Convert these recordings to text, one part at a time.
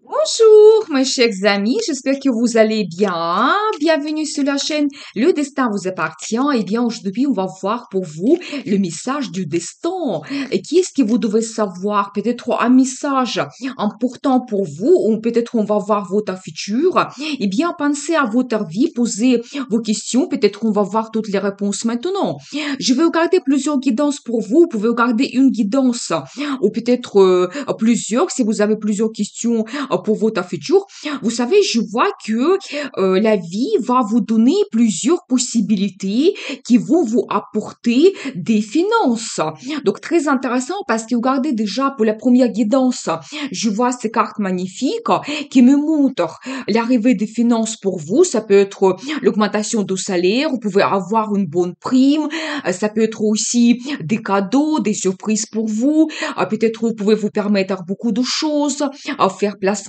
Bonjour, mes chers amis, j'espère que vous allez bien. Bienvenue sur la chaîne Le Destin vous appartient. Eh bien, aujourd'hui, on va voir pour vous le message du destin. Et qu'est-ce que vous devez savoir? Peut-être un message important pour vous, ou peut-être on va voir votre futur. Eh bien, pensez à votre vie, posez vos questions. Peut-être on va voir toutes les réponses maintenant. Je vais regarder plusieurs guidances pour vous. Vous pouvez regarder une guidance ou peut-être plusieurs si vous avez plusieurs questions pour votre futur. Vous savez, je vois que la vie va vous donner plusieurs possibilités qui vont vous apporter des finances. Donc, très intéressant parce que regardez déjà pour la première guidance, je vois ces cartes magnifiques qui me montrent l'arrivée des finances pour vous. Ça peut être l'augmentation du salaire, vous pouvez avoir une bonne prime, ça peut être aussi des cadeaux, des surprises pour vous, peut-être vous pouvez vous permettre beaucoup de choses, faire placement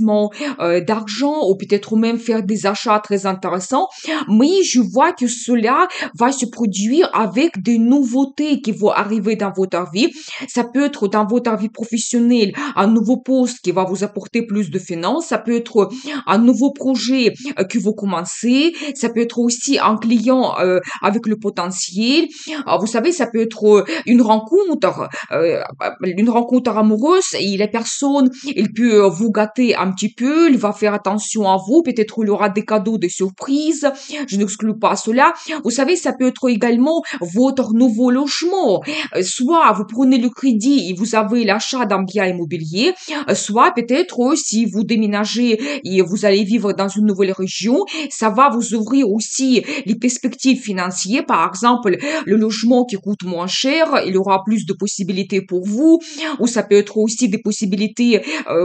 d'argent ou peut-être même faire des achats très intéressants. Mais je vois que cela va se produire avec des nouveautés qui vont arriver dans votre vie. Ça peut être dans votre vie professionnelle, un nouveau poste qui va vous apporter plus de finances. Ça peut être un nouveau projet que vous commencez. Ça peut être aussi un client avec le potentiel. Vous savez, ça peut être une rencontre amoureuse et la personne, il peut vous gâter un petit peu, il va faire attention à vous, peut-être il aura des cadeaux, des surprises, je n'exclus pas cela. Vous savez, ça peut être également votre nouveau logement. Soit vous prenez le crédit et vous avez l'achat d'un bien immobilier, soit peut-être si vous déménagez et vous allez vivre dans une nouvelle région, ça va vous ouvrir aussi les perspectives financières. Par exemple, le logement qui coûte moins cher, il y aura plus de possibilités pour vous, ou ça peut être aussi des possibilités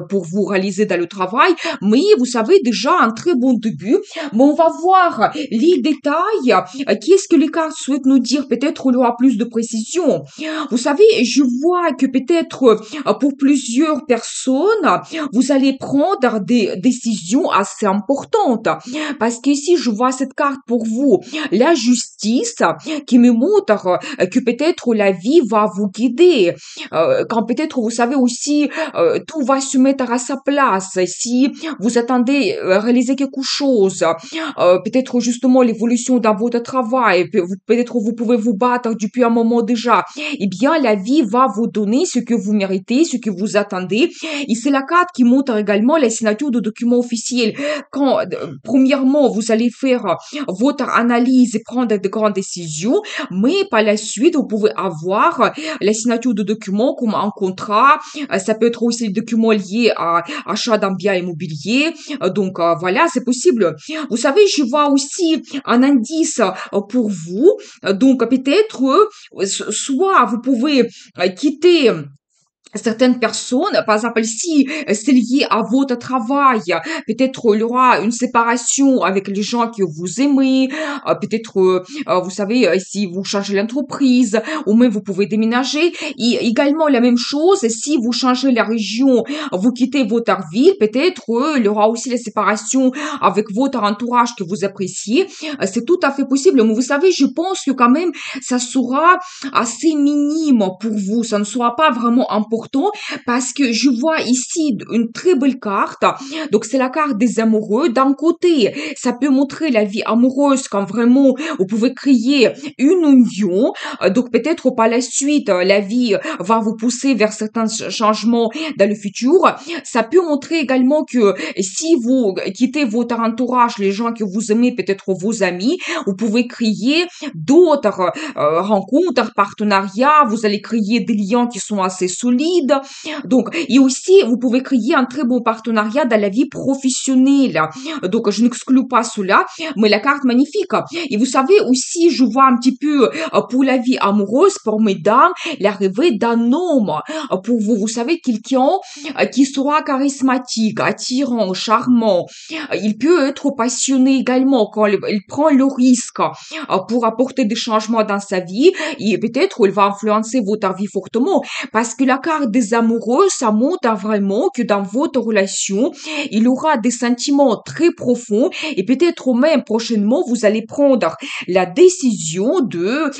pour vous réaliser dans le travail. Mais vous savez déjà un très bon début. Mais on va voir les détails. Qu'est-ce que les cartes souhaitent nous dire? Peut-être il y aura plus de précision. Vous savez, je vois que peut-être pour plusieurs personnes, vous allez prendre des décisions assez importantes. Parce que ici, je vois cette carte pour vous, la justice, qui me montre que peut-être la vie va vous guider. Quand peut-être, vous savez aussi, tout va se mettre à sa place. Si vous attendez réaliser quelque chose, peut-être justement l'évolution dans votre travail, peut-être vous pouvez vous battre depuis un moment déjà, eh bien, la vie va vous donner ce que vous méritez, ce que vous attendez. Et c'est la carte qui montre également la signature de documents officiels. Quand, premièrement, vous allez faire votre analyse et prendre de grandes décisions, mais par la suite, vous pouvez avoir la signature de documents comme un contrat. Ça peut être aussi des documents liés à achat d'un bien immobilier. Donc, voilà, c'est possible. Vous savez, je vois aussi un indice pour vous. Donc, peut-être, soit vous pouvez quitter certaines personnes, par exemple, si c'est lié à votre travail, peut-être il y aura une séparation avec les gens que vous aimez, peut-être, vous savez, si vous changez l'entreprise, ou même vous pouvez déménager. Et également la même chose, si vous changez la région, vous quittez votre ville, peut-être, il y aura aussi la séparation avec votre entourage que vous appréciez. C'est tout à fait possible, mais vous savez, je pense que quand même, ça sera assez minime pour vous, ça ne sera pas vraiment important parce que je vois ici une très belle carte. Donc c'est la carte des amoureux. D'un côté, ça peut montrer la vie amoureuse quand vraiment vous pouvez créer une union. Donc peut-être par la suite, la vie va vous pousser vers certains changements dans le futur. Ça peut montrer également que si vous quittez votre entourage, les gens que vous aimez, peut-être vos amis, vous pouvez créer d'autres rencontres, partenariats, vous allez créer des liens qui sont assez solides. Donc, et aussi, vous pouvez créer un très bon partenariat dans la vie professionnelle. Donc, je n'exclus pas cela, mais la carte magnifique. Et vous savez aussi, je vois un petit peu pour la vie amoureuse, pour mesdames, l'arrivée d'un homme. Pour vous, vous savez, quelqu'un qui sera charismatique, attirant, charmant. Il peut être passionné également quand il prend le risque pour apporter des changements dans sa vie et peut-être il va influencer votre vie fortement parce que la carte carte des amoureux, ça montre vraiment que dans votre relation, il y aura des sentiments très profonds et peut-être même prochainement, vous allez prendre la décision de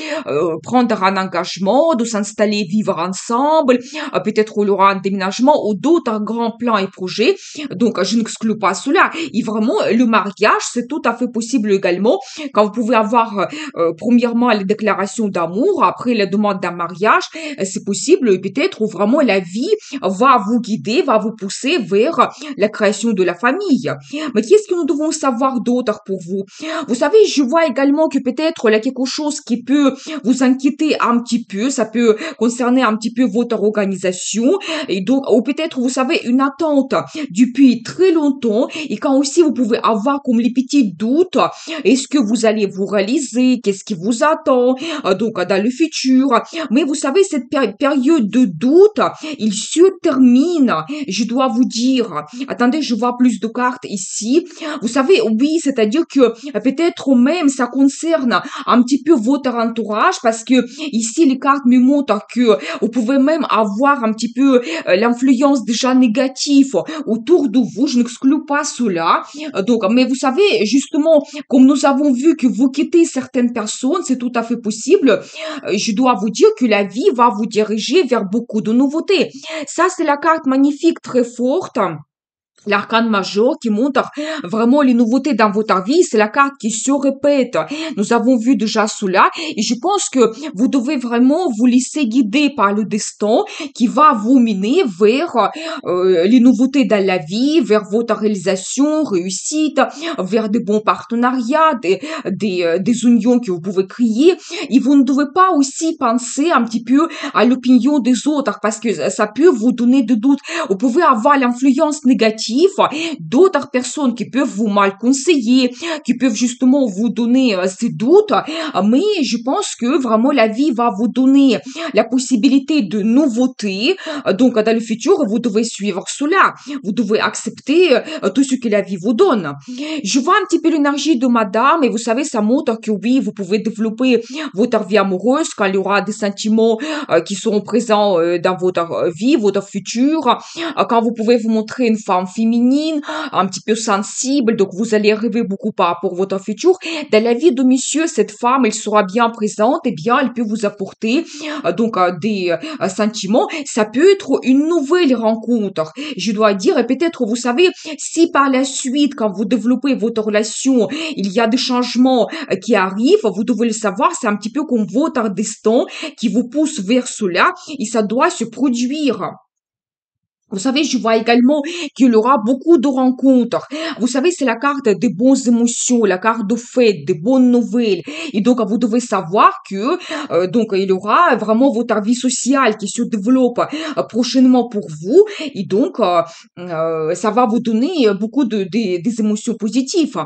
prendre un engagement, de s'installer, vivre ensemble, peut-être il y aura un déménagement ou d'autres grands plans et projets. Donc, je n'exclus pas cela. Et vraiment, le mariage, c'est tout à fait possible également quand vous pouvez avoir, premièrement, les déclarations d'amour, après la demande d'un mariage, c'est possible, peut-être, où vraiment la vie va vous guider, va vous pousser vers la création de la famille. Mais qu'est-ce que nous devons savoir d'autre pour vous? Vous savez, je vois également que peut-être il y a quelque chose qui peut vous inquiéter un petit peu, ça peut concerner un petit peu votre organisation, et donc, ou peut-être, vous savez, une attente depuis très longtemps, et quand aussi vous pouvez avoir comme les petits doutes, est-ce que vous allez vous réaliser, qu'est-ce qui vous attend, donc, dans le futur. Mais vous savez, cette période de doute, il se termine, je dois vous dire. Attendez, je vois plus de cartes ici. Vous savez, oui, c'est-à-dire que peut-être même ça concerne un petit peu votre entourage parce que ici les cartes me montrent que vous pouvez même avoir un petit peu l'influence déjà négative autour de vous. Je n'exclus pas cela. Donc, mais vous savez, justement, comme nous avons vu que vous quittez certaines personnes, c'est tout à fait possible. Je dois vous dire que la vie va vous diriger vers beaucoup de nouveautés. Ça, c'est la carte magnifique, très forte. L'arcane majeur qui montre vraiment les nouveautés dans votre vie, c'est la carte qui se répète. Nous avons vu déjà cela et je pense que vous devez vraiment vous laisser guider par le destin qui va vous mener vers les nouveautés dans la vie, vers votre réalisation, réussite, vers des bons partenariats, des unions que vous pouvez créer. Et vous ne devez pas aussi penser un petit peu à l'opinion des autres parce que ça peut vous donner des doutes. Vous pouvez avoir l'influence négative d'autres personnes qui peuvent vous mal conseiller, qui peuvent justement vous donner ces doutes, mais je pense que vraiment la vie va vous donner la possibilité de nouveautés, donc dans le futur, vous devez suivre cela, vous devez accepter tout ce que la vie vous donne. Je vois un petit peu l'énergie de madame et vous savez, ça montre que oui, vous pouvez développer votre vie amoureuse quand il y aura des sentiments qui seront présents dans votre vie, votre futur, quand vous pouvez vous montrer une femme féminine, un petit peu sensible, donc vous allez rêver beaucoup par rapport à votre futur. Dans la vie de monsieur, cette femme, elle sera bien présente et bien, elle peut vous apporter donc des sentiments. Ça peut être une nouvelle rencontre, je dois dire, et peut-être, vous savez, si par la suite, quand vous développez votre relation, il y a des changements qui arrivent, vous devez le savoir, c'est un petit peu comme votre destin qui vous pousse vers cela, et ça doit se produire. Vous savez, je vois également qu'il y aura beaucoup de rencontres. Vous savez, c'est la carte des bonnes émotions, la carte de fête, des bonnes nouvelles. Et donc, vous devez savoir que donc il y aura vraiment votre vie sociale qui se développe prochainement pour vous. Et donc, ça va vous donner beaucoup des émotions positives.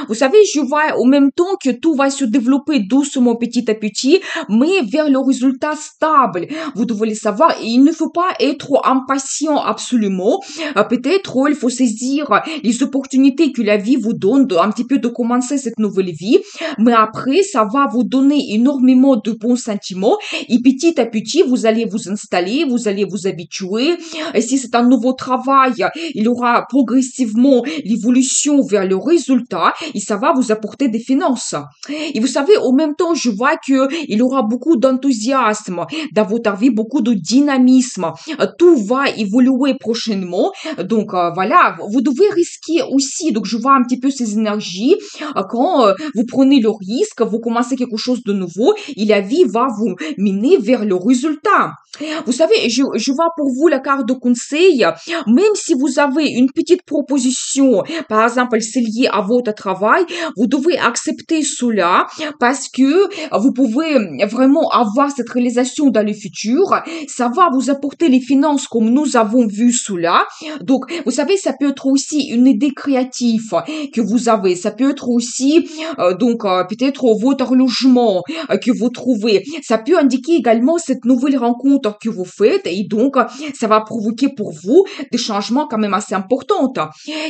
Vous savez, je vois en même temps que tout va se développer doucement, petit à petit, mais vers le résultat stable. Vous devez le savoir. Et il ne faut pas être impatient absolument. Peut-être il faut saisir les opportunités que la vie vous donne un petit peu de commencer cette nouvelle vie. Mais après, ça va vous donner énormément de bons sentiments. Et petit à petit, vous allez vous installer, vous allez vous habituer. Et si c'est un nouveau travail, il y aura progressivement l'évolution vers le résultat et ça va vous apporter des finances. Et vous savez, en même temps, je vois que il y aura beaucoup d'enthousiasme dans votre vie, beaucoup de dynamisme. Tout va évoluer prochainement. Donc voilà, vous devez risquer aussi. Donc je vois un petit peu ces énergies quand vous prenez le risque, vous commencez quelque chose de nouveau et la vie va vous mener vers le résultat. Vous savez, je vois pour vous la carte de conseil, même si vous avez une petite proposition, par exemple, c'est lié à votre travail, vous devez accepter cela parce que vous pouvez vraiment avoir cette réalisation dans le futur. Ça va vous apporter les finances comme nous avons vu cela. Donc, vous savez, ça peut être aussi une idée créative que vous avez. Ça peut être aussi, peut-être votre logement que vous trouvez. Ça peut indiquer également cette nouvelle rencontre que vous faites et donc, ça va provoquer pour vous des changements quand même assez importants.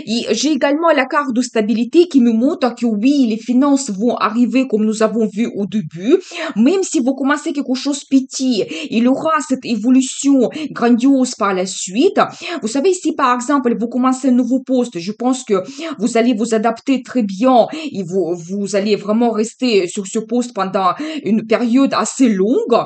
Et j'ai également la carte de stabilité qui me montre que oui, les finances vont arriver comme nous avons vu au début. Même si vous commencez quelque chose petit, il y aura cette évolution grandiose par la suite. Vous savez, si par exemple vous commencez un nouveau poste, je pense que vous allez vous adapter très bien et vous allez vraiment rester sur ce poste pendant une période assez longue.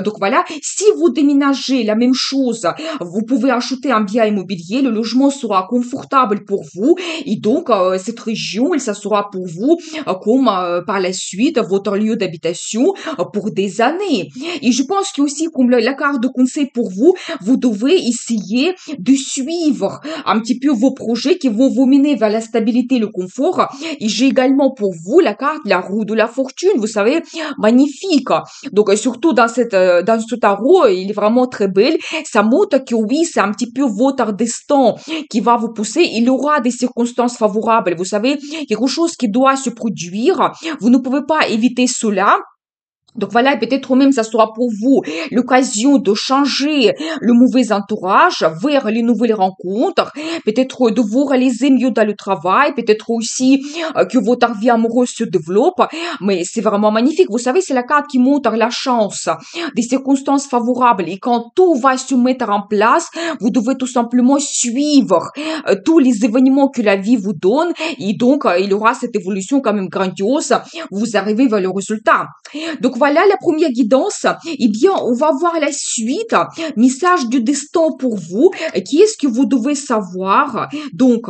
Donc voilà, si vous déménagez la même chose, vous pouvez acheter un bien immobilier, le logement sera confortable pour vous et donc cette région, ça sera pour vous comme par la suite votre lieu d'habitation pour des années. Et je pense que aussi comme la carte de conseil pour vous, vous devez essayer de suivre un petit peu vos projets qui vont vous mener vers la stabilité et le confort. Et j'ai également pour vous la carte, la roue de la fortune, vous savez, magnifique. Donc, surtout dans ce tarot, il est vraiment très belle. Ça montre que oui, c'est un petit peu votre destin qui va vous pousser. Il y aura des circonstances favorables. Vous savez, quelque chose qui doit se produire. Vous ne pouvez pas éviter cela. Donc voilà, peut-être même ça sera pour vous l'occasion de changer le mauvais entourage vers les nouvelles rencontres, peut-être de vous réaliser mieux dans le travail, peut-être aussi que votre vie amoureuse se développe, mais c'est vraiment magnifique. Vous savez, c'est la carte qui montre la chance, des circonstances favorables et quand tout va se mettre en place, vous devez tout simplement suivre tous les événements que la vie vous donne et donc il y aura cette évolution quand même grandiose, vous arrivez vers le résultat. Donc voilà la première guidance. Eh bien, on va voir la suite. Message du destin pour vous. Qui est-ce que vous devez savoir? Donc,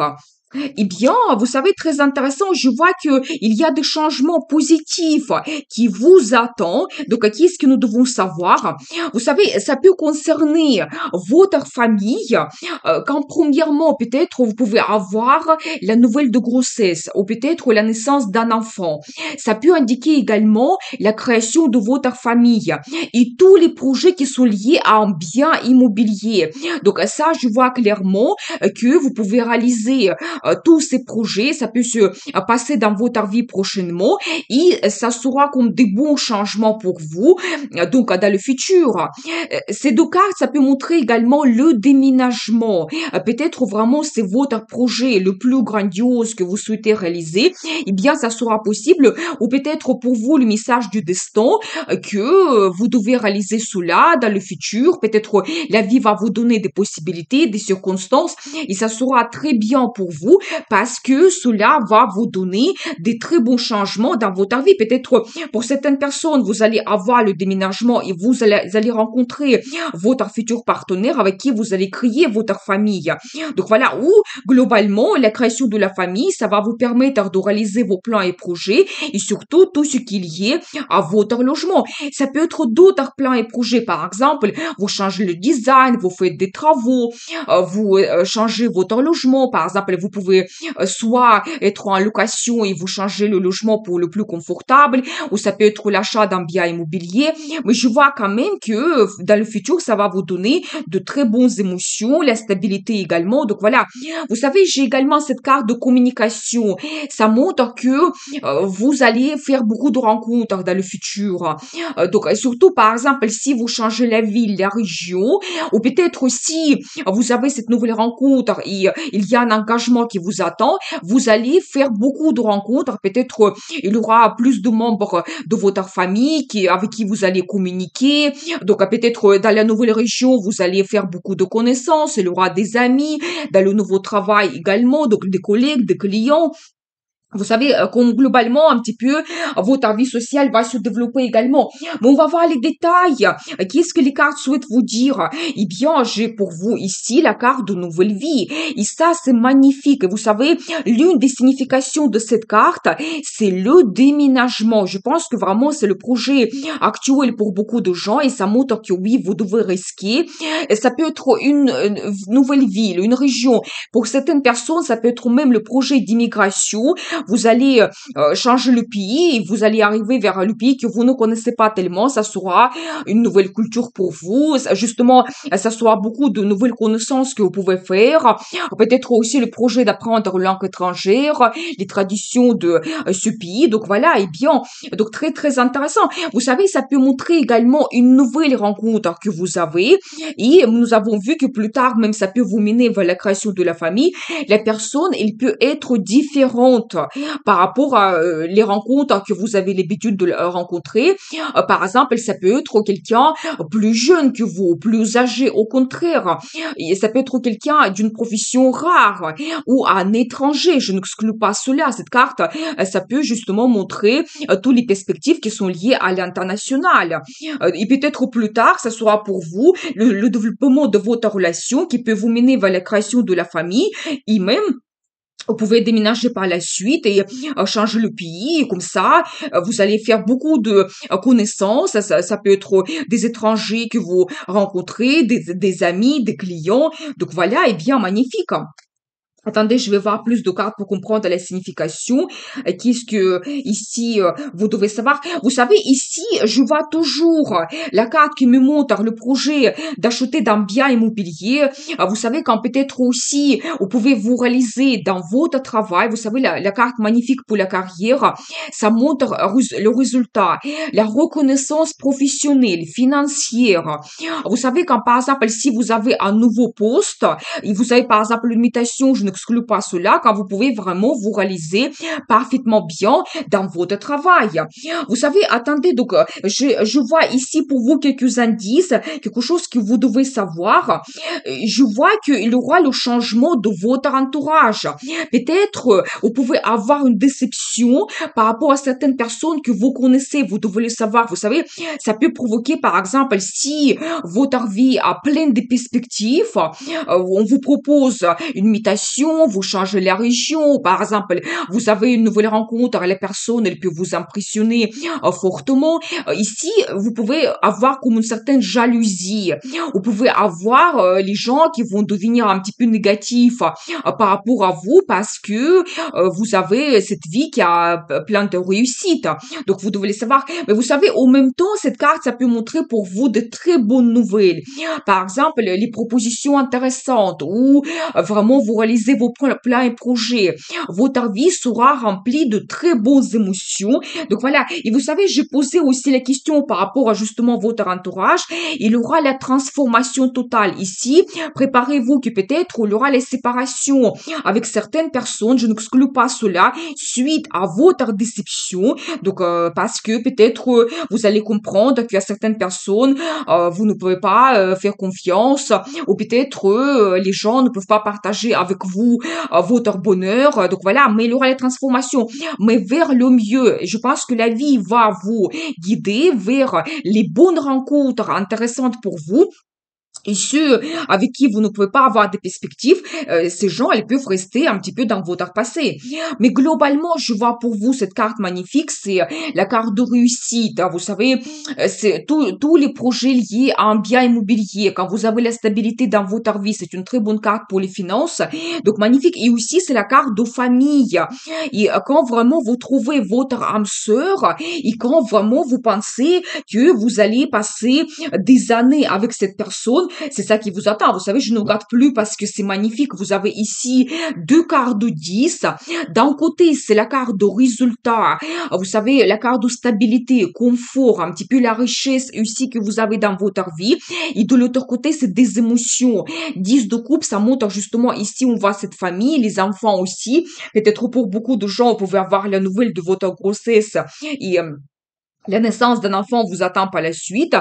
eh bien, vous savez, très intéressant, je vois que il y a des changements positifs qui vous attendent. Donc, qu'est-ce que nous devons savoir? Vous savez, ça peut concerner votre famille. Quand premièrement, peut-être, vous pouvez avoir la nouvelle de grossesse ou peut-être la naissance d'un enfant. Ça peut indiquer également la création de votre famille et tous les projets qui sont liés à un bien immobilier. Donc, ça, je vois clairement que vous pouvez réaliser tous ces projets, ça peut se passer dans votre vie prochainement et ça sera comme des bons changements pour vous, donc dans le futur. Ces deux cartes, ça peut montrer également le déménagement. Peut-être vraiment c'est votre projet le plus grandiose que vous souhaitez réaliser, eh bien ça sera possible ou peut-être pour vous le message du destin que vous devez réaliser cela dans le futur. Peut-être la vie va vous donner des possibilités, des circonstances et ça sera très bien pour vous parce que cela va vous donner des très bons changements dans votre vie. Peut-être pour certaines personnes, vous allez avoir le déménagement et vous allez rencontrer votre futur partenaire avec qui vous allez créer votre famille. Donc voilà, où globalement, la création de la famille, ça va vous permettre de réaliser vos plans et projets et surtout tout ce qui est lié à votre logement. Ça peut être d'autres plans et projets. Par exemple, vous changez le design, vous faites des travaux, vous changez votre logement. Par exemple, vous pouvez soit être en location et vous changez le logement pour le plus confortable, ou ça peut être l'achat d'un bien immobilier. Mais je vois quand même que dans le futur, ça va vous donner de très bonnes émotions, la stabilité également. Donc voilà, vous savez, j'ai également cette carte de communication. Ça montre que vous allez faire beaucoup de rencontres dans le futur. Donc surtout, par exemple, si vous changez la ville, la région, ou peut-être si vous avez cette nouvelle rencontre et il y a un engagement qui vous attend, vous allez faire beaucoup de rencontres. Peut-être il y aura plus de membres de votre famille avec qui vous allez communiquer. Donc peut-être dans la nouvelle région, vous allez faire beaucoup de connaissances. Il y aura des amis. Dans le nouveau travail également, donc des collègues, des clients. Vous savez, comme globalement, un petit peu, votre vie sociale va se développer également. Mais on va voir les détails. Qu'est-ce que les cartes souhaitent vous dire? Eh bien, j'ai pour vous ici la carte de nouvelle vie. Et ça, c'est magnifique. Vous savez, l'une des significations de cette carte, c'est le déménagement. Je pense que vraiment, c'est le projet actuel pour beaucoup de gens et ça montre que oui, vous devez risquer. Et ça peut être une nouvelle ville, une région. Pour certaines personnes, ça peut être même le projet d'immigration. vous allez changer le pays et vous allez arriver vers le pays que vous ne connaissez pas tellement. Ça sera une nouvelle culture pour vous. Justement, ça sera beaucoup de nouvelles connaissances que vous pouvez faire. Peut-être aussi le projet d'apprendre une langue étrangère, les traditions de ce pays. Donc voilà, et bien, donc très très intéressant. Vous savez, ça peut montrer également une nouvelle rencontre que vous avez. Et nous avons vu que plus tard, même ça peut vous mener vers la création de la famille. La personne, elle peut être différente par rapport à les rencontres que vous avez l'habitude de rencontrer. Par exemple, ça peut être quelqu'un plus jeune que vous, plus âgé, au contraire. Et ça peut être quelqu'un d'une profession rare ou un étranger. Je n'exclus pas cela. Cette carte, ça peut justement montrer toutes les perspectives qui sont liées à l'international. Et peut-être plus tard, ça sera pour vous le développement de votre relation qui peut vous mener vers la création de la famille et même vous pouvez déménager par la suite et changer le pays. Et comme ça, vous allez faire beaucoup de connaissances. Ça peut être des étrangers que vous rencontrez, des amis, des clients. Donc voilà, et bien magnifique. Attendez, je vais voir plus de cartes pour comprendre la signification. Qu'est-ce que ici vous devez savoir? Vous savez, ici, je vois toujours la carte qui me montre le projet d'acheter d'un bien immobilier. Vous savez, quand peut-être aussi vous pouvez vous réaliser dans votre travail. Vous savez, la carte magnifique pour la carrière, ça montre le résultat, la reconnaissance professionnelle, financière. Vous savez, quand par exemple, si vous avez un nouveau poste, et vous avez par exemple une mutation, je n'exclus pas cela, quand vous pouvez vraiment vous réaliser parfaitement bien dans votre travail. Vous savez, attendez, donc je vois ici pour vous quelques indices, quelque chose que vous devez savoir. Je vois qu'il y aura le changement de votre entourage. Peut-être vous pouvez avoir une déception par rapport à certaines personnes que vous connaissez. Vous devez le savoir. Vous savez, ça peut provoquer par exemple si votre vie a plein de perspectives, on vous propose une mutation, vous changez la région, par exemple, vous avez une nouvelle rencontre, la personne, elle peut vous impressionner fortement. Ici, vous pouvez avoir comme une certaine jalousie. Vous pouvez avoir les gens qui vont devenir un petit peu négatifs par rapport à vous parce que vous avez cette vie qui a plein de réussite. Donc, vous devez le savoir. Mais vous savez, au même temps, cette carte, ça peut montrer pour vous de très bonnes nouvelles. Par exemple, les propositions intéressantes ou vraiment vous réalisez vos plans et projets. Votre vie sera remplie de très bonnes émotions. Donc voilà. Et vous savez, j'ai posé aussi la question par rapport à justement votre entourage. Il y aura la transformation totale ici. Préparez-vous que peut-être il y aura les séparations avec certaines personnes. Je n'exclus pas cela suite à votre déception. Donc parce que peut-être vous allez comprendre qu'il y a certaines personnes vous ne pouvez pas faire confiance ou peut-être les gens ne peuvent pas partager avec vous votre bonheur. Donc voilà, mais il y aura les transformations, mais vers le mieux. Et je pense que la vie va vous guider vers les bonnes rencontres intéressantes pour vous. Et ceux avec qui vous ne pouvez pas avoir des perspectives, ces gens, ils peuvent rester un petit peu dans votre passé. Mais globalement, je vois pour vous cette carte magnifique, c'est la carte de réussite. Hein. Vous savez, c'est tous les projets liés à un bien immobilier. Quand vous avez la stabilité dans votre vie, c'est une très bonne carte pour les finances. Donc magnifique. Et aussi, c'est la carte de famille. Et quand vraiment vous trouvez votre âme sœur et quand vraiment vous pensez que vous allez passer des années avec cette personne, c'est ça qui vous attend. Vous savez, je ne regarde plus parce que c'est magnifique. Vous avez ici deux cartes de 10. D'un côté, c'est la carte de résultat. Vous savez, la carte de stabilité, confort, un petit peu la richesse aussi que vous avez dans votre vie. Et de l'autre côté, c'est des émotions. 10 de coupe, ça montre justement ici, on voit cette famille, les enfants aussi. Peut-être pour beaucoup de gens, vous pouvez avoir la nouvelle de votre grossesse et la naissance d'un enfant vous attend par la suite,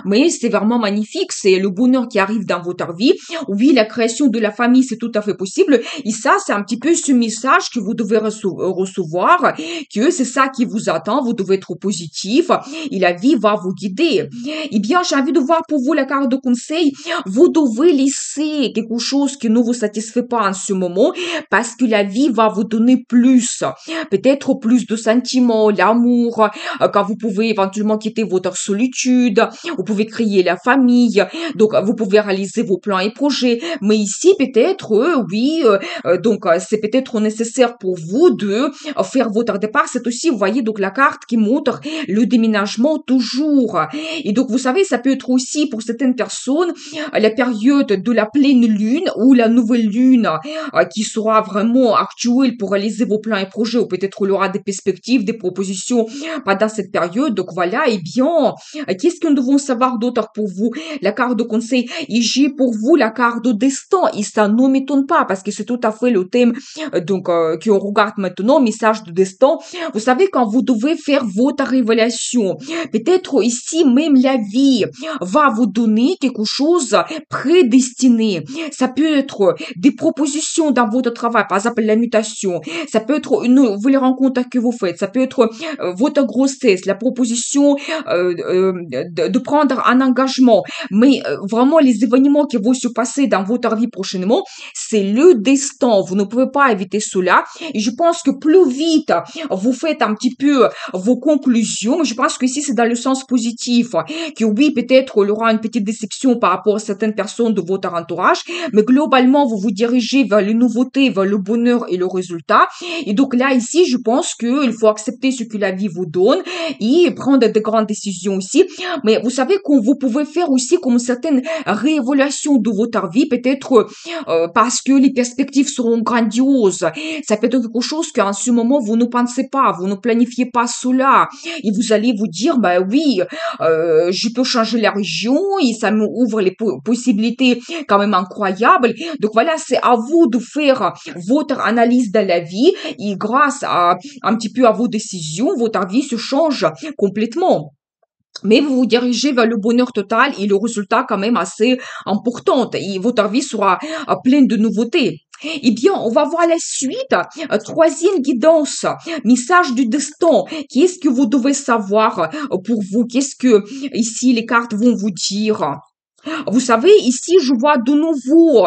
mais c'est vraiment magnifique, c'est le bonheur qui arrive dans votre vie. Oui, la création de la famille, c'est tout à fait possible. Et ça, c'est un petit peu ce message que vous devez recevoir, que c'est ça qui vous attend, vous devez être positif et la vie va vous guider. Eh bien, j'ai envie de voir pour vous la carte de conseil. Vous devez laisser quelque chose qui ne vous satisfait pas en ce moment parce que la vie va vous donner plus. Peut-être plus de sentiments, l'amour, quand vous pouvez éventuellement quitter votre solitude, vous pouvez créer la famille, donc vous pouvez réaliser vos plans et projets. Mais ici, peut-être, oui, c'est peut-être nécessaire pour vous de faire votre départ. C'est aussi, vous voyez, donc la carte qui montre le déménagement toujours. Et donc, vous savez, ça peut être aussi pour certaines personnes la période de la pleine lune ou la nouvelle lune qui sera vraiment actuelle pour réaliser vos plans et projets, ou peut-être il y aura des perspectives, des propositions pendant cette période. Donc voilà, eh bien, qu'est-ce que nous devons savoir d'autre pour vous? La carte de conseil, et j'ai pour vous la carte de destin, et ça ne m'étonne pas parce que c'est tout à fait le thème qu'on regarde maintenant, message de destin. Vous savez, quand vous devez faire votre révélation, peut-être ici même la vie va vous donner quelque chose prédestiné. Ça peut être des propositions dans votre travail, par exemple la mutation. Ça peut être une nouvelle rencontre que vous faites. Ça peut être votre grossesse, la proposition de prendre un engagement. Mais vraiment, les événements qui vont se passer dans votre vie prochainement, c'est le destin. Vous ne pouvez pas éviter cela. Et je pense que plus vite vous faites un petit peu vos conclusions, je pense que ici c'est dans le sens positif, que oui, peut-être il y aura une petite déception par rapport à certaines personnes de votre entourage, mais globalement, vous vous dirigez vers les nouveautés, vers le bonheur et le résultat. Et donc là, ici, je pense qu'il faut accepter ce que la vie vous donne et prendre de grandes décisions aussi. Mais vous savez que vous pouvez faire aussi comme certaines réévaluations de votre vie, peut-être parce que les perspectives seront grandioses. Ça peut être quelque chose qu'en ce moment, vous ne pensez pas, vous ne planifiez pas cela. Et vous allez vous dire, bah oui, je peux changer la région et ça me ouvre les possibilités quand même incroyables. Donc voilà, c'est à vous de faire votre analyse de la vie et grâce à un petit peu à vos décisions, votre vie se change complètement. Mais vous vous dirigez vers le bonheur total et le résultat quand même assez important et votre vie sera pleine de nouveautés. Eh bien, on va voir la suite. Troisième guidance, message du destin. Qu'est-ce que vous devez savoir pour vous? Qu'est-ce que ici les cartes vont vous dire? Vous savez, ici, je vois de nouveau,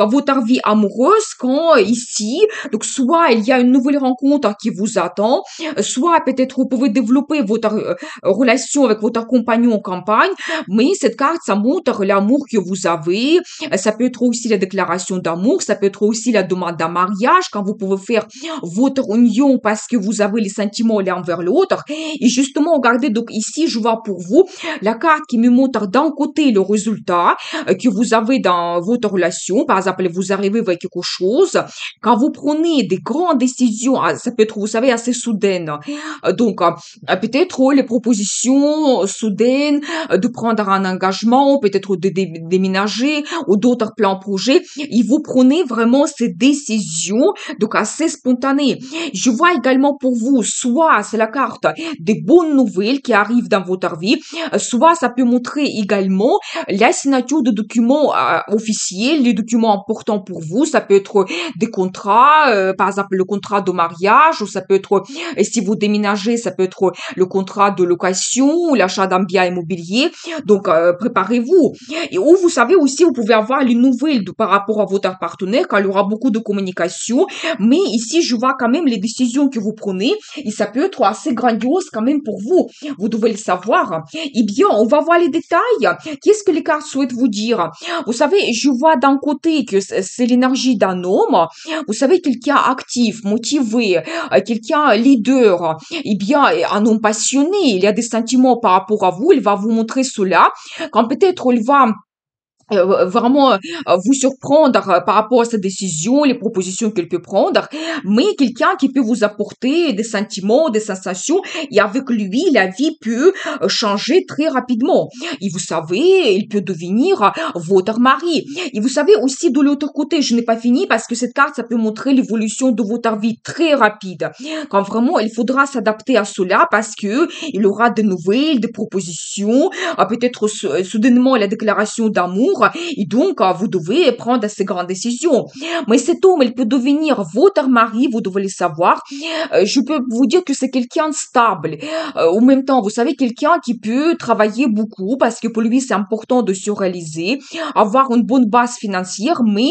votre vie amoureuse quand ici, donc, soit il y a une nouvelle rencontre qui vous attend, soit peut-être vous pouvez développer votre relation avec votre compagnon en campagne, mais cette carte, ça montre l'amour que vous avez, ça peut être aussi la déclaration d'amour, ça peut être aussi la demande d'un mariage, quand vous pouvez faire votre union parce que vous avez les sentiments l'un envers l'autre, et justement, regardez, donc ici, je vois pour vous, la carte qui me montre d'un côté le résultat que vous avez dans votre relation. Par exemple, vous arrivez avec quelque chose. Quand vous prenez des grandes décisions, ça peut être, vous savez, assez soudaines. Peut-être les propositions soudaines de prendre un engagement, peut-être de déménager ou d'autres plans projets. Et vous prenez vraiment ces décisions, donc assez spontanées. Je vois également pour vous, soit c'est la carte des bonnes nouvelles qui arrivent dans votre vie, soit ça peut montrer également la signature de documents officiels, les documents importants pour vous. Ça peut être des contrats, par exemple le contrat de mariage, ou ça peut être, si vous déménagez, ça peut être le contrat de location ou l'achat d'un bien immobilier. Donc, préparez-vous. Et où vous savez aussi, vous pouvez avoir les nouvelles par rapport à votre partenaire, quand il y aura beaucoup de communication. Mais ici, je vois quand même les décisions que vous prenez, et ça peut être assez grandiose quand même pour vous. Vous devez le savoir. Eh bien, on va voir les détails. Qu'est-ce que les cartes souhaitent vous dire? Vous savez, je vois d'un côté que c'est l'énergie d'un homme. Vous savez, quelqu'un actif, motivé, quelqu'un leader. Eh bien, un homme passionné. Il y a des sentiments par rapport à vous. Il va vous montrer cela. Quand peut-être il va vraiment vous surprendre par rapport à sa décision, les propositions qu'elle peut prendre, mais quelqu'un qui peut vous apporter des sentiments, des sensations, et avec lui, la vie peut changer très rapidement. Et vous savez, il peut devenir votre mari. Et vous savez aussi, de l'autre côté, je n'ai pas fini parce que cette carte, ça peut montrer l'évolution de votre vie très rapide. Quand vraiment, il faudra s'adapter à cela parce que il y aura des nouvelles, des propositions, peut-être soudainement la déclaration d'amour, futur, et donc vous devez prendre ces grandes décisions. Mais cet homme, il peut devenir votre mari, vous devez le savoir. Je peux vous dire que c'est quelqu'un de stable. En même temps, vous savez, quelqu'un qui peut travailler beaucoup parce que pour lui, c'est important de se réaliser, avoir une bonne base financière, mais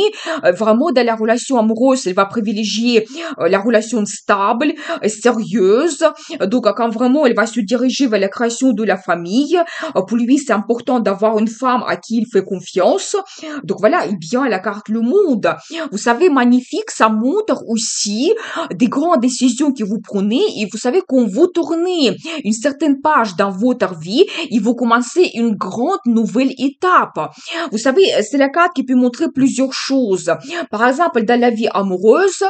vraiment dans la relation amoureuse, il va privilégier la relation stable, sérieuse. Donc, quand vraiment elle va se diriger vers la création de la famille, pour lui, c'est important d'avoir une femme à qui il fait confiance. Donc voilà, et bien, la carte le monde. Vous savez, magnifique, ça montre aussi des grandes décisions que vous prenez et vous savez quand vous tournez une certaine page dans votre vie, il vous commencer une grande nouvelle étape. Vous savez, c'est la carte qui peut montrer plusieurs choses. Par exemple, dans la vie amoureuse,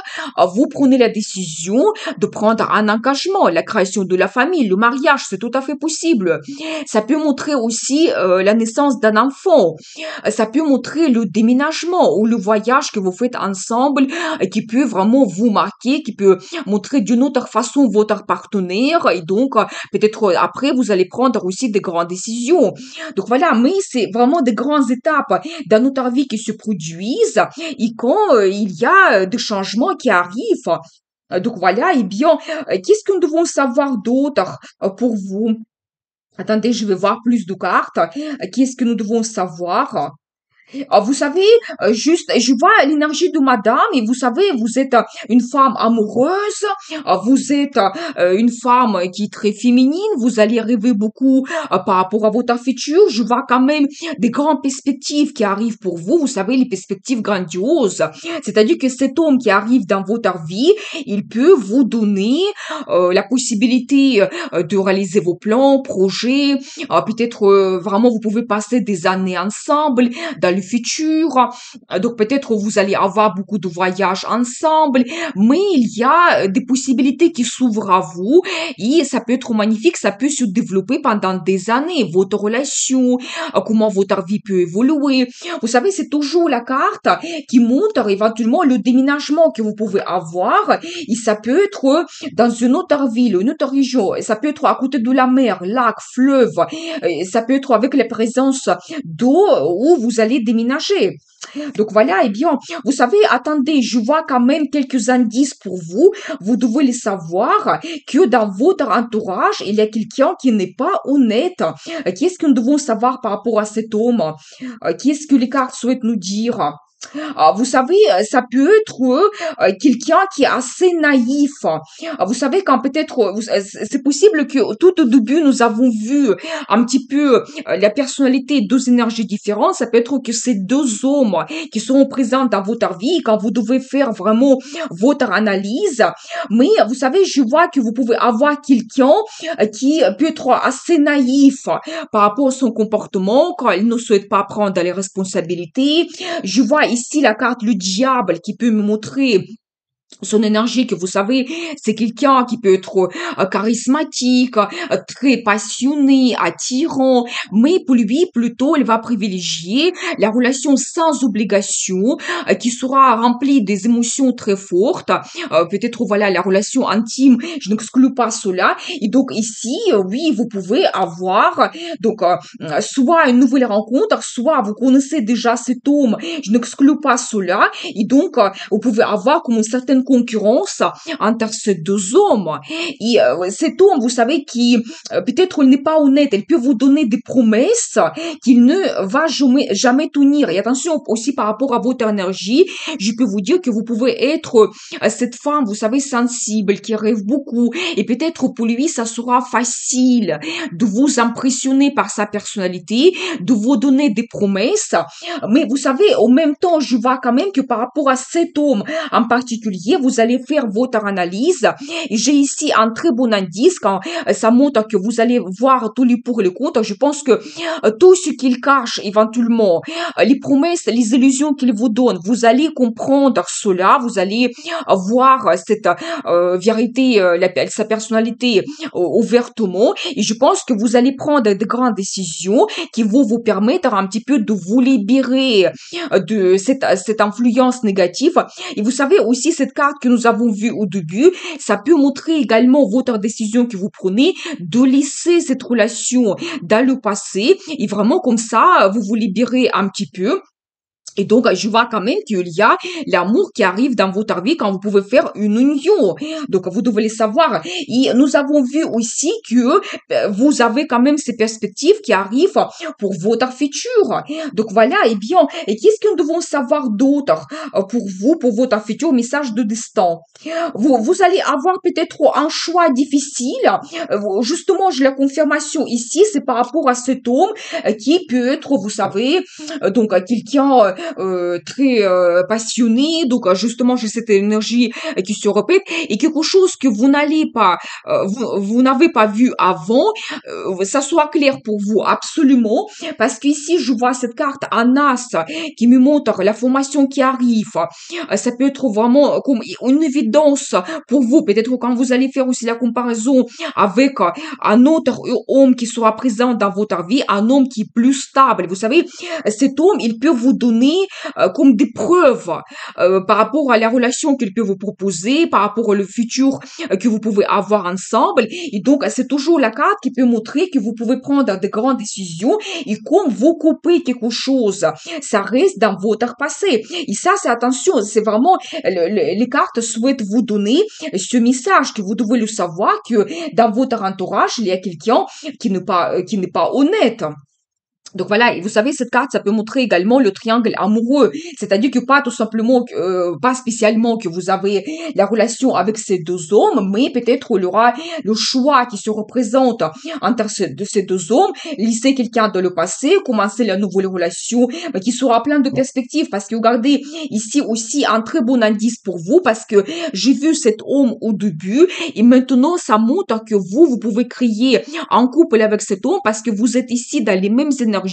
vous prenez la décision de prendre un engagement, la création de la famille, le mariage, c'est tout à fait possible. Ça peut montrer aussi la naissance d'un enfant. Ça peut montrer le déménagement ou le voyage que vous faites ensemble qui peut vraiment vous marquer, qui peut montrer d'une autre façon votre partenaire et donc peut-être après vous allez prendre aussi des grandes décisions. Donc voilà, mais c'est vraiment des grandes étapes dans notre vie qui se produisent et quand il y a des changements qui arrivent. Donc voilà, et bien, qu'est-ce que nous devons savoir d'autre pour vous? Attendez, je vais voir plus de cartes. Qu'est-ce que nous devons savoir? Vous savez, juste, je vois l'énergie de madame et vous savez, vous êtes une femme amoureuse, vous êtes une femme qui est très féminine, vous allez rêver beaucoup par rapport à votre futur. Je vois quand même des grandes perspectives qui arrivent pour vous, vous savez, les perspectives grandioses. C'est-à-dire que cet homme qui arrive dans votre vie, il peut vous donner la possibilité de réaliser vos plans, projets, peut-être vraiment vous pouvez passer des années ensemble dans le futur. Donc peut-être vous allez avoir beaucoup de voyages ensemble, mais il y a des possibilités qui s'ouvrent à vous et ça peut être magnifique, ça peut se développer pendant des années, votre relation, comment votre vie peut évoluer. Vous savez, c'est toujours la carte qui montre éventuellement le déménagement que vous pouvez avoir et ça peut être dans une autre ville, une autre région, ça peut être à côté de la mer, lac, fleuve, ça peut être avec la présence d'eau où vous allez déménager. Donc voilà, eh bien, vous savez, attendez, je vois quand même quelques indices pour vous. Vous devez les savoir que dans votre entourage, il y a quelqu'un qui n'est pas honnête. Qu'est-ce que nous devons savoir par rapport à cet homme? Qu'est-ce que les cartes souhaitent nous dire? Vous savez, ça peut être quelqu'un qui est assez naïf. Vous savez, quand peut-être, c'est possible que tout au début, nous avons vu un petit peu la personnalité de deux énergies différentes. Ça peut être que ces deux hommes qui seront présents dans votre vie quand vous devez faire vraiment votre analyse. Mais vous savez, je vois que vous pouvez avoir quelqu'un qui peut être assez naïf par rapport à son comportement quand il ne souhaite pas prendre les responsabilités. Je vois ici la carte le diable qui peut me montrer son énergie que vous savez, c'est quelqu'un qui peut être charismatique, très passionné, attirant, mais pour lui, plutôt, il va privilégier la relation sans obligation, qui sera remplie des émotions très fortes, peut-être, voilà, la relation intime, je n'exclus pas cela, et donc ici, oui, vous pouvez avoir, donc, soit une nouvelle rencontre, soit vous connaissez déjà cet homme, je n'exclus pas cela, et donc, vous pouvez avoir comme une certaine concurrence entre ces deux hommes. Et cet homme, vous savez, qui peut-être il n'est pas honnête, il peut vous donner des promesses qu'il ne va jamais tenir. Et attention aussi par rapport à votre énergie, je peux vous dire que vous pouvez être cette femme, vous savez, sensible, qui rêve beaucoup. Et peut-être pour lui, ça sera facile de vous impressionner par sa personnalité, de vous donner des promesses. Mais vous savez, au même temps, je vois quand même que par rapport à cet homme en particulier, vous allez faire votre analyse. Et j'ai ici un très bon indice quand ça montre que vous allez voir tous les pour et les contre. Je pense que tout ce qu'il cache éventuellement, les promesses, les illusions qu'il vous donne, vous allez comprendre cela, vous allez voir cette vérité, sa personnalité ouvertement. Et je pense que vous allez prendre de grandes décisions qui vont vous permettre un petit peu de vous libérer de cette influence négative. Et vous savez aussi, cette carte que nous avons vue au début, ça peut montrer également votre décision que vous prenez de laisser cette relation dans le passé et vraiment comme ça, vous vous libérez un petit peu. Et donc, je vois quand même qu'il y a l'amour qui arrive dans votre vie quand vous pouvez faire une union. Donc, vous devez le savoir. Et nous avons vu aussi que vous avez quand même ces perspectives qui arrivent pour votre futur. Donc, voilà. Eh bien, et qu'est-ce que nous devons savoir d'autre pour vous, pour votre futur message de destin? Vous allez avoir peut-être un choix difficile. Justement, j'ai la confirmation ici, c'est par rapport à cet homme qui peut être, vous savez, donc quelqu'un très passionné, donc justement j'ai cette énergie qui se répète et quelque chose que vous n'allez pas, vous n'avez pas vu avant, ça soit clair pour vous absolument, parce qu'ici je vois cette carte en as qui me montre la formation qui arrive, ça peut être vraiment comme une évidence pour vous, peut-être quand vous allez faire aussi la comparaison avec un autre homme qui sera présent dans votre vie, un homme qui est plus stable, vous savez, cet homme, il peut vous donner comme des preuves par rapport à la relation qu'il peut vous proposer, par rapport au futur que vous pouvez avoir ensemble. Et donc, c'est toujours la carte qui peut montrer que vous pouvez prendre de grandes décisions et comme vous coupez quelque chose, ça reste dans votre passé. Et ça, c'est attention, c'est vraiment, les cartes souhaitent vous donner ce message que vous devez le savoir que dans votre entourage, il y a quelqu'un qui n'est pas honnête. Donc voilà, et vous savez, cette carte, ça peut montrer également le triangle amoureux. C'est-à-dire que pas tout simplement, pas spécialement que vous avez la relation avec ces deux hommes, mais peut-être il y aura le choix qui se représente entre ces deux hommes, laisser quelqu'un dans le passé, commencer la nouvelle relation, mais qui sera plein de perspectives. Parce que regardez, ici aussi, un très bon indice pour vous, parce que j'ai vu cet homme au début, et maintenant, ça montre que vous pouvez créer un couple avec cet homme, parce que vous êtes ici dans les mêmes énergies,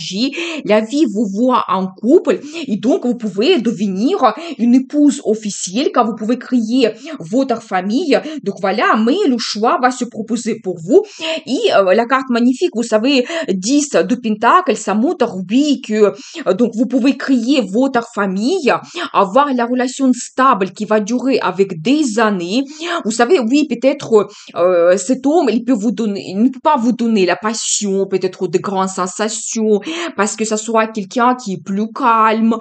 la vie vous voit en couple et donc vous pouvez devenir une épouse officielle quand vous pouvez créer votre famille. Donc voilà, mais le choix va se proposer pour vous. Et la carte magnifique, vous savez, 10 de Pentacle, ça montre, oui, que donc vous pouvez créer votre famille, avoir la relation stable qui va durer avec des années. Vous savez, oui, peut-être cet homme, il ne peut pas vous donner la passion, peut-être de grandes sensations, parce que ça soit quelqu'un qui est plus calme,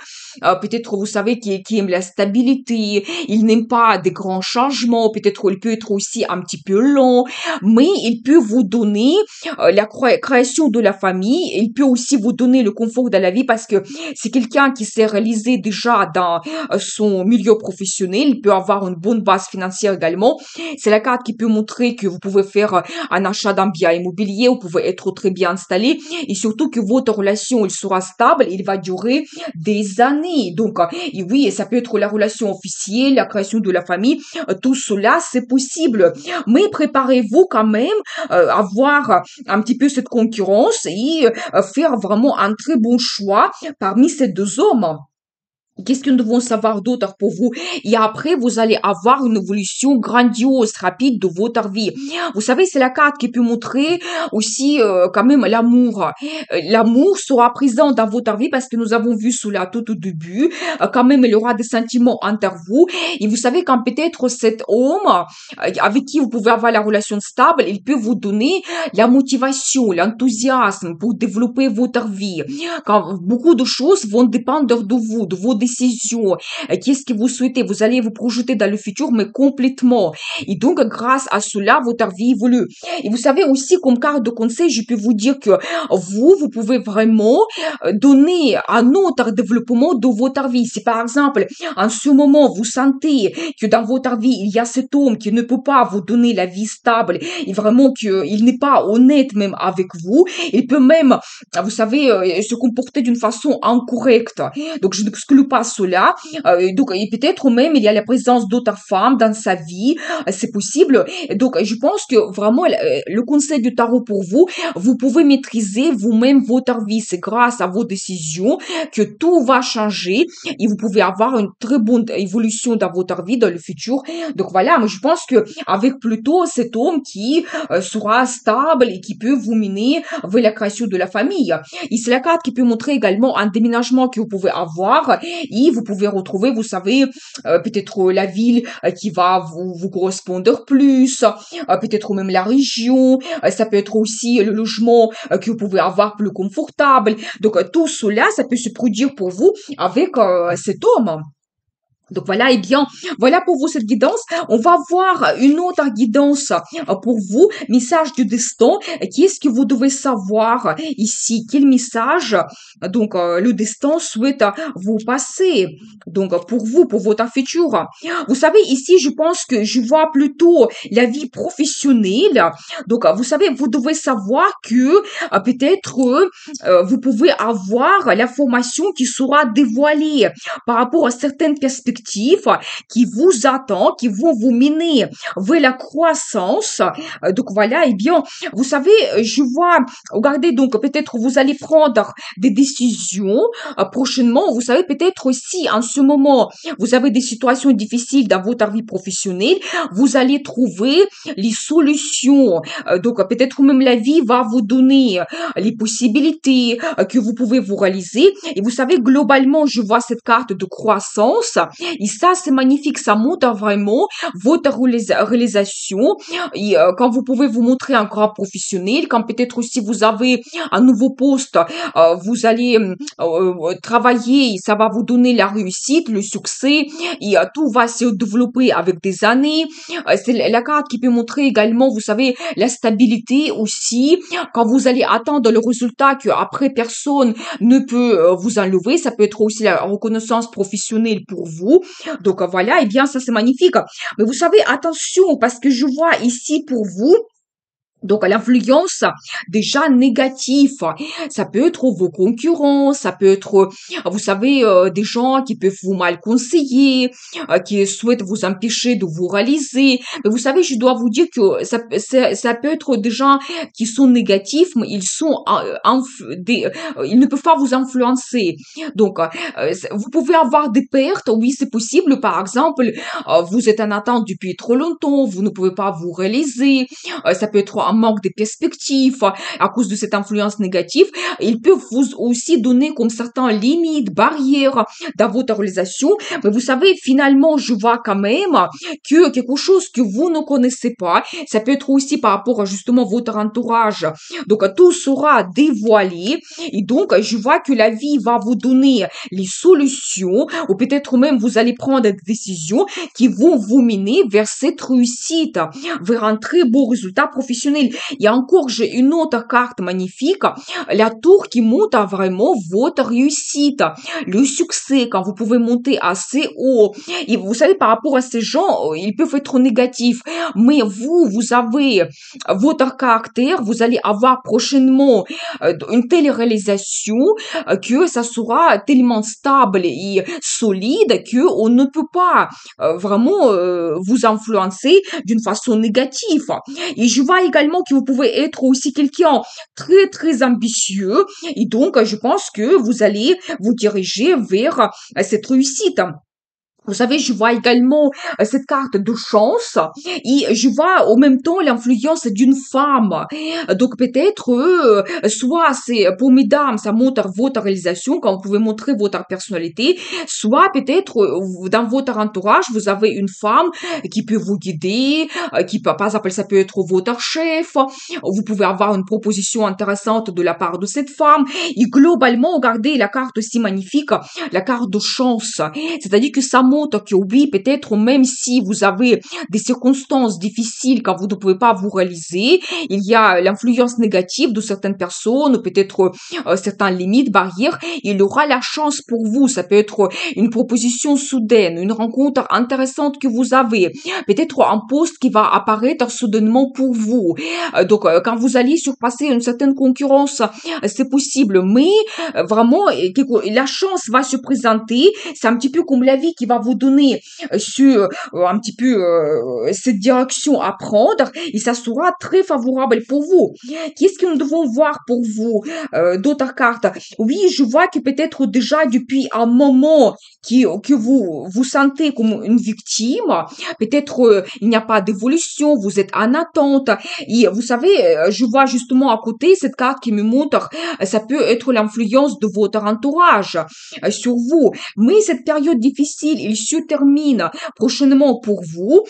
peut-être, vous savez, qui aime la stabilité, il n'aime pas des grands changements, peut-être il peut être aussi un petit peu lent, mais il peut vous donner la création de la famille, il peut aussi vous donner le confort de la vie, parce que c'est quelqu'un qui s'est réalisé déjà dans son milieu professionnel, il peut avoir une bonne base financière également. C'est la carte qui peut montrer que vous pouvez faire un achat d'un bien immobilier, vous pouvez être très bien installé, et surtout que votre relation, il sera stable, il va durer des années. Donc, et oui, ça peut être la relation officielle, la création de la famille, tout cela, c'est possible. Mais préparez-vous quand même à voir un petit peu cette concurrence et faire vraiment un très bon choix parmi ces deux hommes. Qu'est-ce que nous devons savoir d'autre pour vous? Et après, vous allez avoir une évolution grandiose, rapide de votre vie. Vous savez, c'est la carte qui peut montrer aussi quand même l'amour. L'amour sera présent dans votre vie parce que nous avons vu cela tout au début. Quand même, il y aura des sentiments entre vous. Et vous savez, quand peut-être cet homme avec qui vous pouvez avoir la relation stable, il peut vous donner la motivation, l'enthousiasme pour développer votre vie. Quand beaucoup de choses vont dépendre de vous, de vos décisions. Qu'est-ce que vous souhaitez? Vous allez vous projeter dans le futur, mais complètement. Et donc, grâce à cela, votre vie évolue. Et vous savez aussi, comme carte de conseil, je peux vous dire que vous pouvez vraiment donner un autre développement de votre vie. Si par exemple, en ce moment, vous sentez que dans votre vie, il y a cet homme qui ne peut pas vous donner la vie stable et vraiment qu'il n'est pas honnête même avec vous, il peut même, vous savez, se comporter d'une façon incorrecte. Donc, je n'exclus pas cela. Donc, et peut-être même, il y a la présence d'autres femmes dans sa vie. C'est possible. Donc, je pense que vraiment, le conseil du tarot pour vous, vous pouvez maîtriser vous-même votre vie. C'est grâce à vos décisions que tout va changer et vous pouvez avoir une très bonne évolution dans votre vie, dans le futur. Donc, voilà. Mais je pense que avec plutôt cet homme qui sera stable et qui peut vous mener vers la création de la famille. Et c'est la carte qui peut montrer également un déménagement que vous pouvez avoir. et vous pouvez retrouver, vous savez, peut-être la ville qui va vous correspondre plus, peut-être même la région, ça peut être aussi le logement que vous pouvez avoir plus confortable. Donc tout cela, ça peut se produire pour vous avec cet homme. Donc voilà, eh bien, voilà pour vous cette guidance. On va voir une autre guidance pour vous, message du destin. Qu'est-ce que vous devez savoir ici? Quel message donc le destin souhaite vous passer? Donc pour vous, pour votre futur. Vous savez, ici, je pense que je vois plutôt la vie professionnelle. Donc vous savez, vous devez savoir que peut-être vous pouvez avoir l'information qui sera dévoilée par rapport à certaines perspectives qui vous attendent, qui vont vous mener vers la croissance. Donc voilà, eh bien, vous savez, je vois, regardez, donc peut-être vous allez prendre des décisions prochainement. Vous savez, peut-être aussi en ce moment, vous avez des situations difficiles dans votre vie professionnelle. Vous allez trouver les solutions. Donc peut-être même la vie va vous donner les possibilités que vous pouvez vous réaliser. Et vous savez, globalement, je vois cette carte de croissance. Et ça, c'est magnifique. Ça montre vraiment votre réalisation. Et quand vous pouvez vous montrer un grand professionnel, quand peut-être aussi vous avez un nouveau poste, vous allez travailler, et ça va vous donner la réussite, le succès, et tout va se développer avec des années. C'est la carte qui peut montrer également, vous savez, la stabilité aussi. Quand vous allez attendre le résultat que après personne ne peut vous enlever, ça peut être aussi la reconnaissance professionnelle pour vous. Donc voilà, et bien ça c'est magnifique. Mais vous savez, attention, parce que je vois ici pour vous, donc, l'influence déjà négative, ça peut être vos concurrents, ça peut être, vous savez, des gens qui peuvent vous mal conseiller, qui souhaitent vous empêcher de vous réaliser. Mais vous savez, je dois vous dire que ça peut être des gens qui sont négatifs, mais ils sont ils ne peuvent pas vous influencer. Donc, vous pouvez avoir des pertes, oui, c'est possible. Par exemple, vous êtes en attente depuis trop longtemps, vous ne pouvez pas vous réaliser. Ça peut être un manque de perspective à cause de cette influence négative. Ils peuvent vous aussi donner comme certaines limites, barrières dans votre réalisation. Mais vous savez, finalement, je vois quand même que quelque chose que vous ne connaissez pas, ça peut être aussi par rapport à justement votre entourage. Donc, tout sera dévoilé. Et donc, je vois que la vie va vous donner les solutions ou peut-être même vous allez prendre des décisions qui vont vous mener vers cette réussite, vers un très beau résultat professionnel. Et encore, j'ai une autre carte magnifique, la tour qui montre à vraiment votre réussite, le succès, quand vous pouvez monter assez haut. Et vous savez, par rapport à ces gens, ils peuvent être négatifs, mais vous avez votre caractère, vous allez avoir prochainement une telle réalisation que ça sera tellement stable et solide que on ne peut pas vraiment vous influencer d'une façon négative. Et je vois également que vous pouvez être aussi quelqu'un très très ambitieux et donc je pense que vous allez vous diriger vers cette réussite. Vous savez, je vois également cette carte de chance et je vois en même temps l'influence d'une femme. Donc peut-être, soit c'est pour mesdames, ça montre votre réalisation quand vous pouvez montrer votre personnalité, soit peut-être dans votre entourage, vous avez une femme qui peut vous guider, qui peut, par exemple, ça peut être votre chef. Vous pouvez avoir une proposition intéressante de la part de cette femme. Et globalement, regardez la carte aussi magnifique, la carte de chance. C'est-à-dire que ça montre que oui, peut-être même si vous avez des circonstances difficiles quand vous ne pouvez pas vous réaliser, il y a l'influence négative de certaines personnes, peut-être certaines limites, barrières, il y aura la chance pour vous. Ça peut être une proposition soudaine, une rencontre intéressante que vous avez, peut-être un poste qui va apparaître soudainement pour vous. Donc, quand vous allez surpasser une certaine concurrence, c'est possible, mais vraiment, la chance va se présenter. C'est un petit peu comme la vie qui va vous donner sur un petit peu cette direction à prendre et ça sera très favorable pour vous. Qu'est-ce que nous devons voir pour vous d'autres cartes? Oui, je vois que peut-être déjà depuis un moment que vous vous sentez comme une victime, peut-être il n'y a pas d'évolution, vous êtes en attente et vous savez, je vois justement à côté cette carte qui me montre, ça peut être l'influence de votre entourage sur vous. Mais cette période difficile, il se termine prochainement pour vous.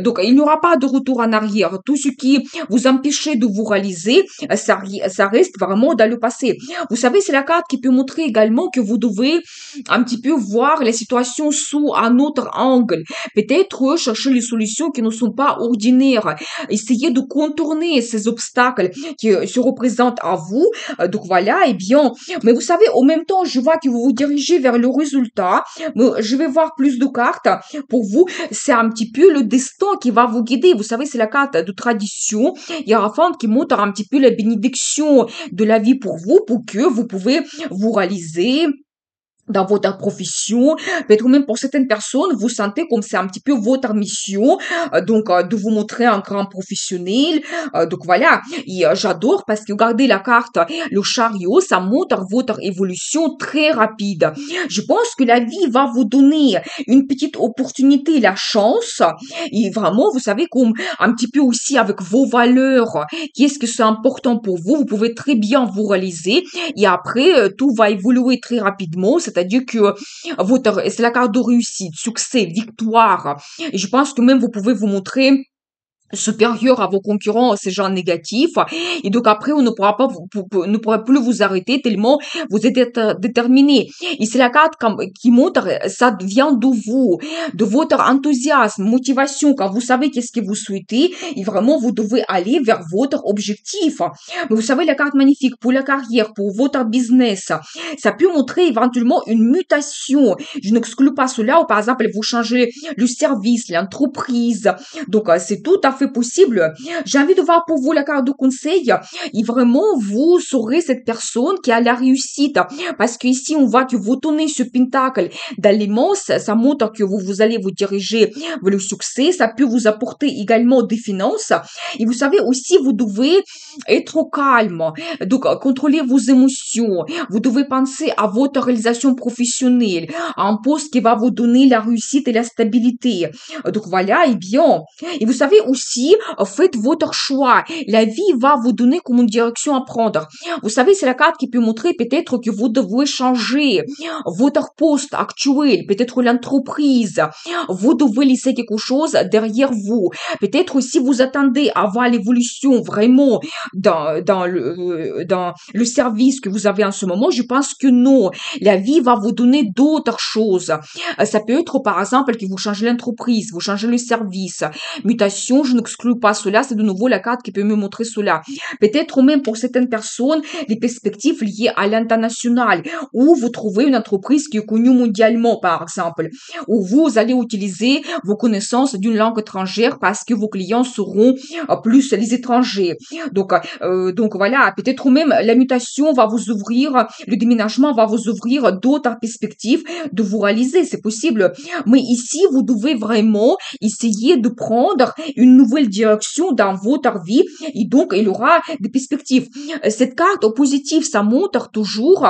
Donc, il n'y aura pas de retour en arrière. Tout ce qui vous empêchait de vous réaliser, ça reste vraiment dans le passé. Vous savez, c'est la carte qui peut montrer également que vous devez un petit peu voir la situation sous un autre angle. Peut-être chercher les solutions qui ne sont pas ordinaires. Essayer de contourner ces obstacles qui se représentent à vous. Donc voilà, et bien, mais vous savez, en même temps, je vois que vous vous dirigez vers le résultat. Mais je vais voir plus de cartes. Pour vous, c'est un petit peu le destin qui va vous guider. Vous savez, c'est la carte de tradition. Hiérophante qui montre un petit peu la bénédiction de la vie pour vous, pour que vous pouvez vous réaliser dans votre profession, peut-être même pour certaines personnes, vous sentez comme c'est un petit peu votre mission, de vous montrer un grand professionnel. Donc voilà, et j'adore parce que regardez la carte, le chariot, ça montre votre évolution très rapide. Je pense que la vie va vous donner une petite opportunité, la chance, et vraiment, vous savez, comme un petit peu aussi avec vos valeurs, qu'est-ce que c'est important pour vous, vous pouvez très bien vous réaliser, et après, tout va évoluer très rapidement, c'est-à-dire que c'est la carte de réussite, succès, victoire. Et je pense que même vous pouvez vous montrer supérieur à vos concurrents, ces gens négatifs. Et donc après, on ne pourra pas ne pourra plus vous arrêter tellement vous êtes déterminé. Et c'est la carte qui montre, ça vient de vous, de votre enthousiasme, motivation, quand vous savez qu'est-ce que vous souhaitez et vraiment vous devez aller vers votre objectif. Mais vous savez, la carte magnifique pour la carrière, pour votre business, ça peut montrer éventuellement une mutation. Je n'exclus pas cela, ou par exemple, vous changez le service, l'entreprise. Donc, c'est tout à fait possible. J'ai envie de voir pour vous la carte de conseil et vraiment vous serez cette personne qui a la réussite parce qu'ici on voit que vous tenez ce pentacle dans l'immense, ça montre que vous allez vous diriger vers le succès, ça peut vous apporter également des finances et vous savez aussi vous devez être au calme, donc contrôler vos émotions, vous devez penser à votre réalisation professionnelle, à un poste qui va vous donner la réussite et la stabilité. Donc voilà, et bien, et vous savez aussi, faites votre choix. La vie va vous donner comme une direction à prendre. Vous savez, c'est la carte qui peut montrer peut-être que vous devez changer votre poste actuel, peut-être l'entreprise. Vous devez laisser quelque chose derrière vous. Peut-être aussi vous attendez à voir l'évolution vraiment dans le service que vous avez en ce moment. Je pense que non. La vie va vous donner d'autres choses. Ça peut être, par exemple, que vous changez l'entreprise, vous changez le service. Mutation, je n'exclus pas cela, c'est de nouveau la carte qui peut me montrer cela. Peut-être même pour certaines personnes, les perspectives liées à l'international, où vous trouvez une entreprise qui est connue mondialement, par exemple, où vous allez utiliser vos connaissances d'une langue étrangère parce que vos clients seront plus les étrangers. Donc voilà, peut-être même la mutation va vous ouvrir, le déménagement va vous ouvrir d'autres perspectives de vous réaliser, c'est possible. Mais ici, vous devez vraiment essayer de prendre une nouvelle direction dans votre vie et donc il y aura des perspectives. Cette carte au positif, ça montre toujours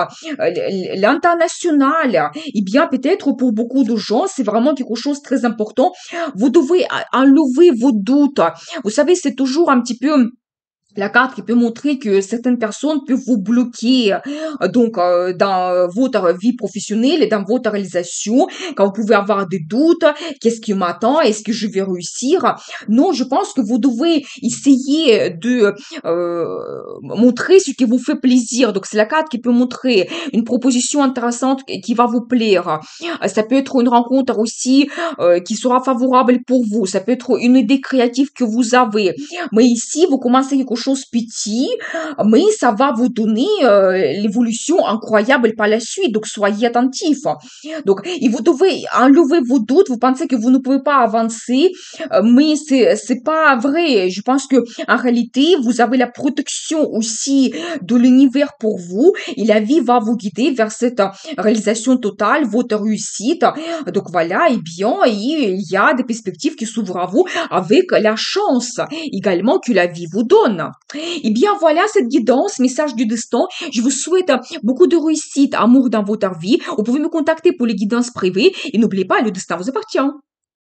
l'international. Et bien peut-être pour beaucoup de gens, c'est vraiment quelque chose de très important. Vous devez enlever vos doutes. Vous savez, c'est toujours un petit peu la carte qui peut montrer que certaines personnes peuvent vous bloquer dans votre vie professionnelle et dans votre réalisation, quand vous pouvez avoir des doutes, qu'est-ce qui m'attend, est-ce que je vais réussir? Non, je pense que vous devez essayer de montrer ce qui vous fait plaisir. Donc c'est la carte qui peut montrer une proposition intéressante qui va vous plaire. Ça peut être une rencontre aussi qui sera favorable pour vous. Ça peut être une idée créative que vous avez. Mais ici, vous commencez quelque chose chose petite, mais ça va vous donner l'évolution incroyable par la suite. Donc, soyez attentifs. Donc, et vous devez enlever vos doutes. Vous pensez que vous ne pouvez pas avancer, mais c'est pas vrai. Je pense que en réalité, vous avez la protection aussi de l'univers pour vous et la vie va vous guider vers cette réalisation totale, votre réussite. Donc voilà, et bien, il y a des perspectives qui s'ouvrent à vous avec la chance également que la vie vous donne. Et bien voilà cette guidance, message du destin. Je vous souhaite beaucoup de réussite, amour dans votre vie. Vous pouvez me contacter pour les guidances privées et n'oubliez pas, le destin vous appartient.